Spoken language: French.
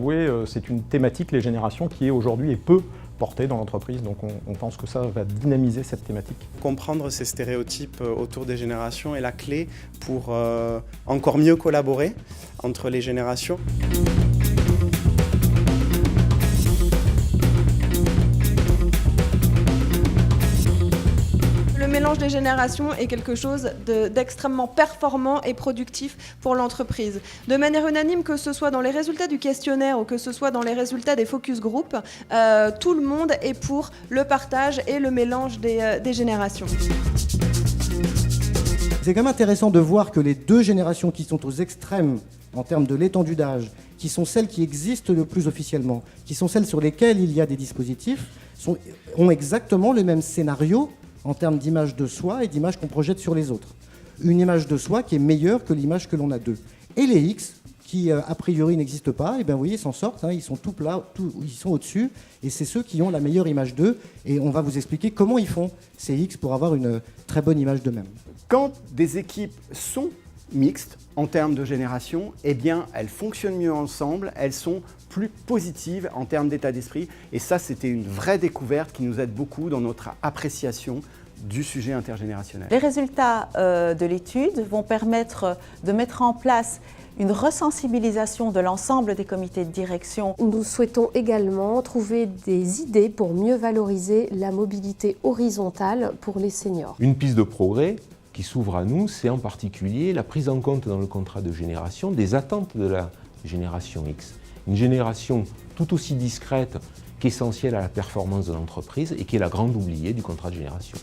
avouer, c'est une thématique, les générations, qui aujourd'hui est peu portée dans l'entreprise. Donc on pense que ça va dynamiser cette thématique. Comprendre ces stéréotypes autour des générations est la clé pour encore mieux collaborer entre les générations. Le mélange des générations est quelque chose d'extrêmement performant et productif pour l'entreprise. De manière unanime, que ce soit dans les résultats du questionnaire ou que ce soit dans les résultats des focus group, tout le monde est pour le partage et le mélange des générations. C'est quand même intéressant de voir que les deux générations qui sont aux extrêmes en termes de l'étendue d'âge, qui sont celles qui existent le plus officiellement, qui sont celles sur lesquelles il y a des dispositifs, ont exactement le même scénario en termes d'image de soi et d'image qu'on projette sur les autres. Une image de soi qui est meilleure que l'image que l'on a d'eux. Et les X, qui a priori n'existent pas, et bien vous voyez, ils s'en sortent, ils sont tout plats, ils sont au-dessus, et c'est ceux qui ont la meilleure image d'eux, et on va vous expliquer comment ils font, ces X, pour avoir une très bonne image d'eux-mêmes. Quand des équipes sont mixtes en termes de génération, eh bien elles fonctionnent mieux ensemble, elles sont plus positives en termes d'état d'esprit. Et ça, c'était une vraie découverte qui nous aide beaucoup dans notre appréciation du sujet intergénérationnel. Les résultats de l'étude vont permettre de mettre en place une resensibilisation de l'ensemble des comités de direction. Nous souhaitons également trouver des idées pour mieux valoriser la mobilité horizontale pour les seniors. Une piste de progrès qui s'ouvre à nous, c'est en particulier la prise en compte dans le contrat de génération des attentes de la génération X. Une génération tout aussi discrète qu'essentielle à la performance de l'entreprise et qui est la grande oubliée du contrat de génération.